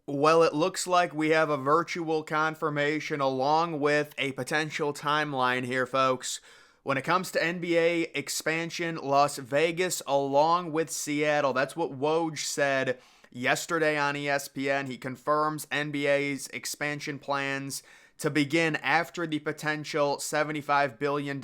Well, it looks like we have a virtual confirmation along with a potential timeline here, folks. When it comes to NBA expansion, Las Vegas along with Seattle. That's what Woj said yesterday on ESPN. He confirms NBA's expansion plans to begin after the potential $75 billion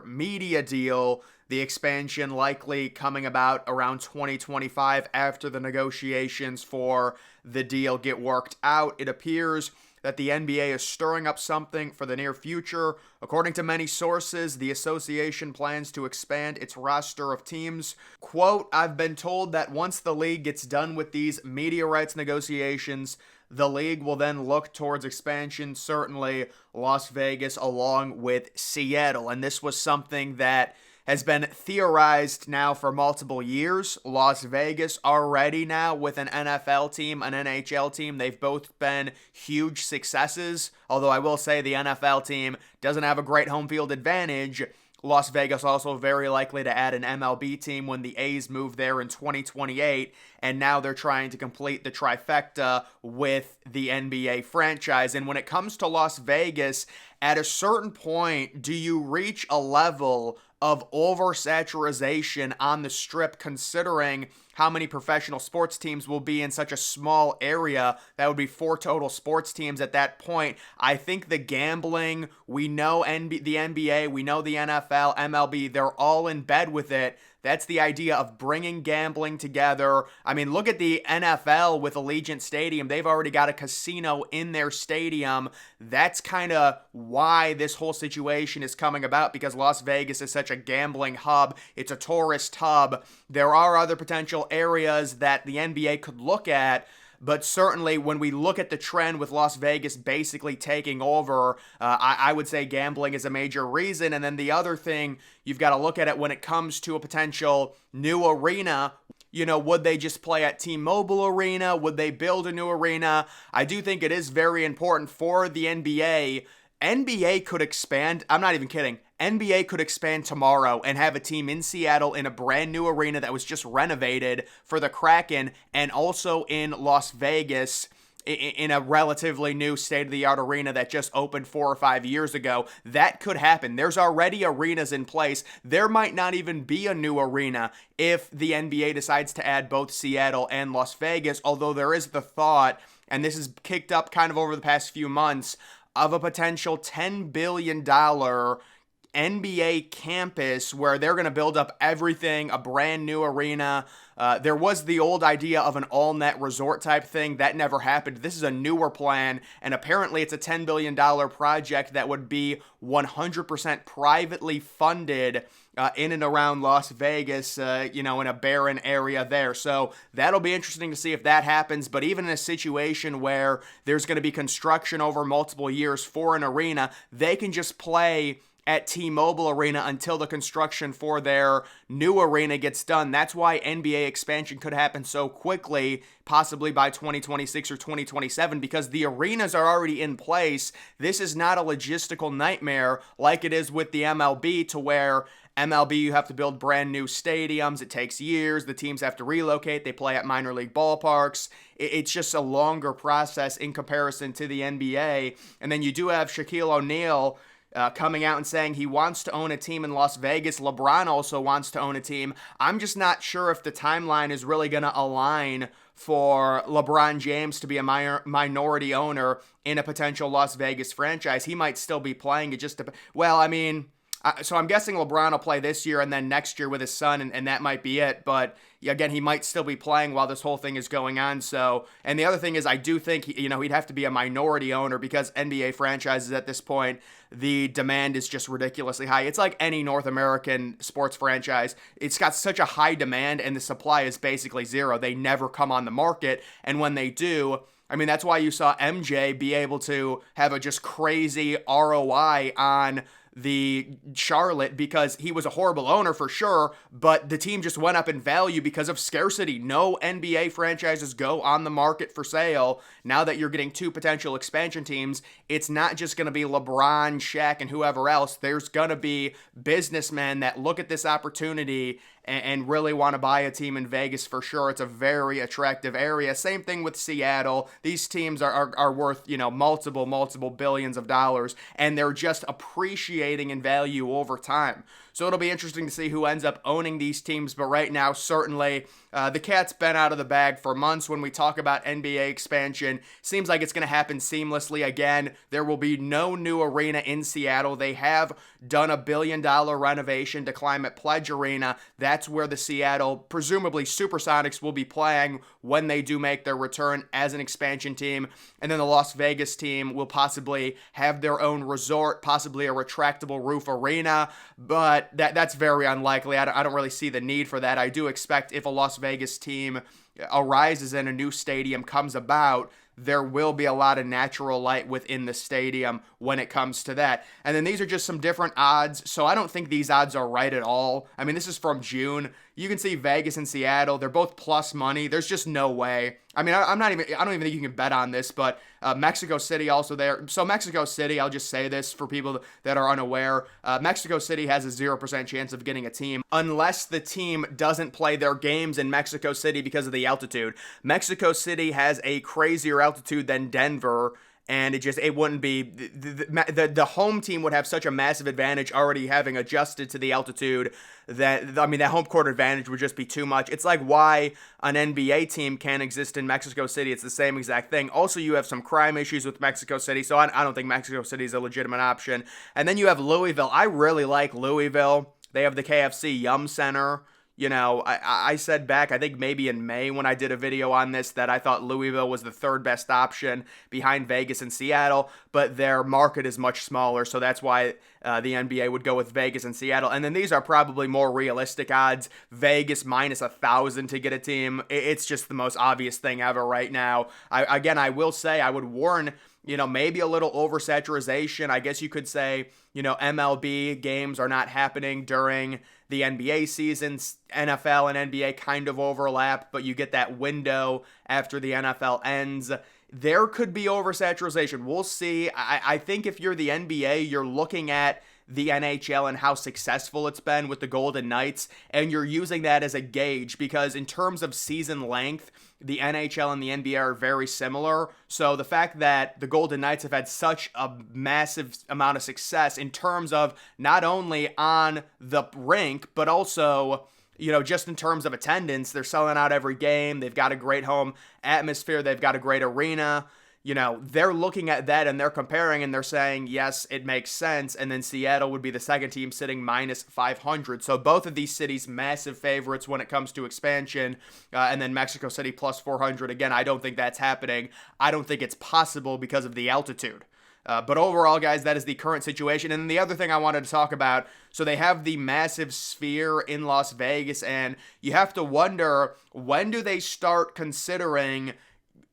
media deal. The expansion likely coming about around 2025 after the negotiations for the deal get worked out. It appears that the NBA is stirring up something for the near future. According to many sources, the association plans to expand its roster of teams. Quote, I've been told that once the league gets done with these media rights negotiations, the league will then look towards expansion, certainly Las Vegas along with Seattle. And this was something that has been theorized now for multiple years. Las Vegas already now with an NFL team, an NHL team. They've both been huge successes, although I will say the NFL team doesn't have a great home field advantage. Las Vegas also very likely to add an MLB team when the A's move there in 2028, and now they're trying to complete the trifecta with the NBA franchise. And when it comes to Las Vegas, at a certain point, do you reach a level of oversaturation on the strip considering how many professional sports teams will be in such a small area? That would be 4 total sports teams at that point. I think the gambling, we know the NBA, we know the NFL, MLB, they're all in bed with it. That's the idea of bringing gambling together. I mean, look at the NFL with Allegiant Stadium. They've already got a casino in their stadium. That's kind of why this whole situation is coming about, because Las Vegas is such a gambling hub. It's a tourist hub. There are other potential areas that the NBA could look at, but certainly when we look at the trend with Las Vegas basically taking over, I would say gambling is a major reason. And then the other thing, you've got to look at it when it comes to a potential new arena. You know, would they just play at T-Mobile Arena? Would they build a new arena? I do think it is very important for the NBA. NBA could expand. I'm not even kidding. NBA could expand tomorrow and have a team in Seattle in a brand new arena that was just renovated for the Kraken, and also in Las Vegas in a relatively new state-of-the-art arena that just opened 4 or 5 years ago. That could happen. There's already arenas in place. There might not even be a new arena if the NBA decides to add both Seattle and Las Vegas, although there is the thought, and this is kicked up kind of over the past few months, of a potential $10 billion NBA campus where they're going to build up everything, a brand new arena. There was the old idea of an all-net resort type thing. That never happened. This is a newer plan, and apparently it's a $10 billion project that would be 100% privately funded in and around Las Vegas, in a barren area there. So that'll be interesting to see if that happens. But even in a situation where there's going to be construction over multiple years for an arena, they can just play at T-Mobile Arena until the construction for their new arena gets done. That's why NBA expansion could happen so quickly, possibly by 2026 or 2027, because the arenas are already in place. This is not a logistical nightmare like it is with the MLB, to where MLB, you have to build brand new stadiums. It takes years. The teams have to relocate. They play at minor league ballparks. It's just a longer process in comparison to the NBA. And then you do have Shaquille O'Neal coming out and saying he wants to own a team in Las Vegas. LeBron also wants to own a team. I'm just not sure if the timeline is really going to align for LeBron James to be a minority owner in a potential Las Vegas franchise. He might still be playing. So I'm guessing LeBron will play this year and then next year with his son, and that might be it. But again, he might still be playing while this whole thing is going on. So, and the other thing is, I do think he'd have to be a minority owner, because NBA franchises at this point, the demand is just ridiculously high. It's like any North American sports franchise. It's got such a high demand, and the supply is basically zero. They never come on the market, and when they do, I mean, that's why you saw MJ be able to have a just crazy ROI on the Charlotte, because he was a horrible owner for sure, but the team just went up in value because of scarcity. No NBA franchises go on the market for sale. Now that you're getting 2 potential expansion teams, it's not just going to be LeBron, Shaq, and whoever else. There's going to be businessmen that look at this opportunity and really want to buy a team in Vegas for sure. It's a very attractive area. Same thing with Seattle. These teams are worth, multiple billions of dollars, and they're just appreciating in value over time. So it'll be interesting to see who ends up owning these teams. But right now, certainly, the cat's been out of the bag for months. When we talk about NBA expansion, seems like it's going to happen seamlessly again. There will be no new arena in Seattle. They have done a $1 billion renovation to Climate Pledge Arena. That's where the Seattle, presumably Supersonics, will be playing when they do make their return as an expansion team. And then the Las Vegas team will possibly have their own resort, possibly a retractable roof arena, but that's very unlikely. I don't really see the need for that. I do expect if a Las Vegas team arises and a new stadium comes about, there will be a lot of natural light within the stadium when it comes to that. And then these are just some different odds. So I don't think these odds are right at all. I mean, this is from June. You can see Vegas and Seattle. They're both plus money. There's just no way. I mean, I don't even think you can bet on this, but Mexico City also there. So Mexico City, I'll just say this for people that are unaware. Mexico City has a 0% chance of getting a team unless the team doesn't play their games in Mexico City because of the altitude. Mexico City has a crazier altitude than Denver, and it wouldn't be, the home team would have such a massive advantage already having adjusted to the altitude that home court advantage would just be too much. It's like why an NBA team can't exist in Mexico City. It's the same exact thing. Also, you have some crime issues with Mexico City, so I don't think Mexico City is a legitimate option. And then you have Louisville. I really like Louisville. They have the KFC Yum Center. I said back, I think maybe in May when I did a video on this, that I thought Louisville was the third best option behind Vegas and Seattle, but their market is much smaller, so that's why the NBA would go with Vegas and Seattle. And then these are probably more realistic odds. Vegas minus 1,000 to get a team. It's just the most obvious thing ever right now. I will say, I would warn, maybe a little oversaturation. I guess you could say, MLB games are not happening during the NBA seasons. NFL and NBA kind of overlap, but you get that window after the NFL ends. There could be oversaturation. We'll see. I think if you're the NBA, you're looking at the NHL and how successful it's been with the Golden Knights, and you're using that as a gauge because in terms of season length, the NHL and the NBA are very similar. So the fact that the Golden Knights have had such a massive amount of success in terms of not only on the rink, but also, just in terms of attendance, they're selling out every game. They've got a great home atmosphere. They've got a great arena. They're looking at that and they're comparing and they're saying, yes, it makes sense. And then Seattle would be the second team sitting minus 500. So both of these cities, massive favorites when it comes to expansion. And then Mexico City plus 400. Again, I don't think that's happening. I don't think it's possible because of the altitude. But overall, guys, that is the current situation. And the other thing I wanted to talk about, so they have the massive Sphere in Las Vegas, and you have to wonder, when do they start considering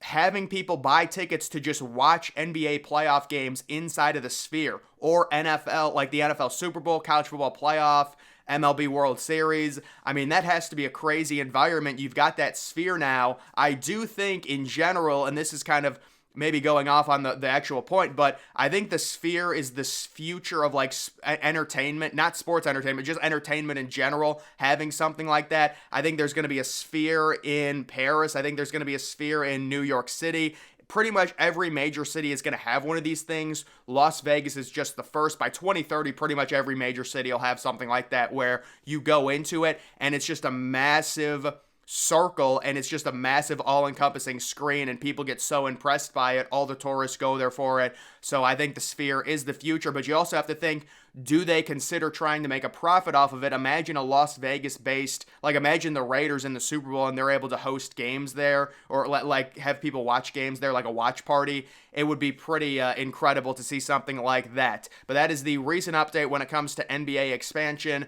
having people buy tickets to just watch NBA playoff games inside of the Sphere, or NFL, like the NFL Super Bowl, College Football Playoff, MLB World Series? I mean, that has to be a crazy environment. You've got that Sphere now. I do think in general, and this is kind of maybe going off on the actual point, but I think the Sphere is the future of like entertainment, not sports entertainment, just entertainment in general, having something like that. I think there's going to be a Sphere in Paris. I think there's going to be a Sphere in New York City. Pretty much every major city is going to have one of these things. Las Vegas is just the first. By 2030, pretty much every major city will have something like that where you go into it and it's just a massive circle and it's just a massive all-encompassing screen and people get so impressed by it. All the tourists go there for it. So I think the Sphere is the future, but you also have to think, do they consider trying to make a profit off of it? Imagine a Las Vegas based, like imagine the Raiders in the Super Bowl and they're able to host games there or like have people watch games there, like a watch party. It would be pretty incredible to see something like that. But that is the recent update when it comes to NBA expansion.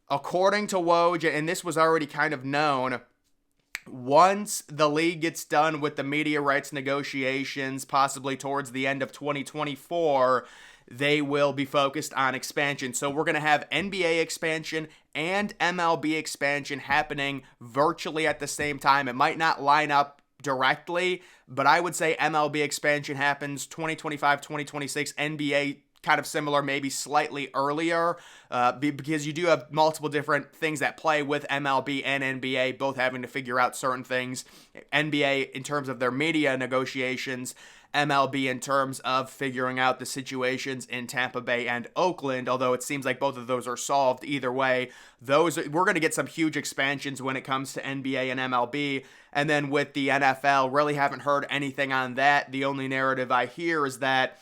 According to Woj, and this was already kind of known, once the league gets done with the media rights negotiations, possibly towards the end of 2024, they will be focused on expansion. So we're going to have NBA expansion and MLB expansion happening virtually at the same time. It might not line up directly, but I would say MLB expansion happens 2025, 2026, NBA kind of similar, maybe slightly earlier, because you do have multiple different things that play with MLB and NBA, both having to figure out certain things. NBA in terms of their media negotiations, MLB in terms of figuring out the situations in Tampa Bay and Oakland, although it seems like both of those are solved either way. We're going to get some huge expansions when it comes to NBA and MLB. And then with the NFL, really haven't heard anything on that. The only narrative I hear is that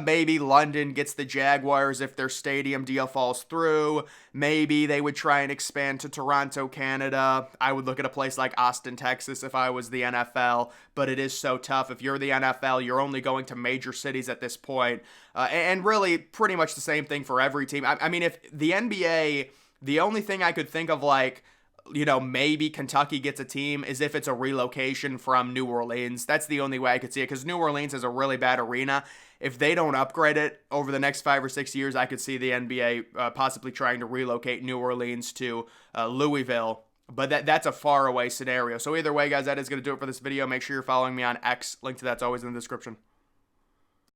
maybe London gets the Jaguars if their stadium deal falls through. Maybe they would try and expand to Toronto, Canada. I would look at a place like Austin, Texas if I was the NFL, but it is so tough. If you're the NFL, you're only going to major cities at this point. And really pretty much the same thing for every team. I mean, if the NBA, the only thing I could think of like, maybe Kentucky gets a team is if it's a relocation from New Orleans. That's the only way I could see it, because New Orleans has a really bad arena. If they don't upgrade it over the next 5 or 6 years, I could see the NBA possibly trying to relocate New Orleans to Louisville. But that's a far away scenario. So either way, guys, that is going to do it for this video. Make sure you're following me on X. Link to that's always in the description.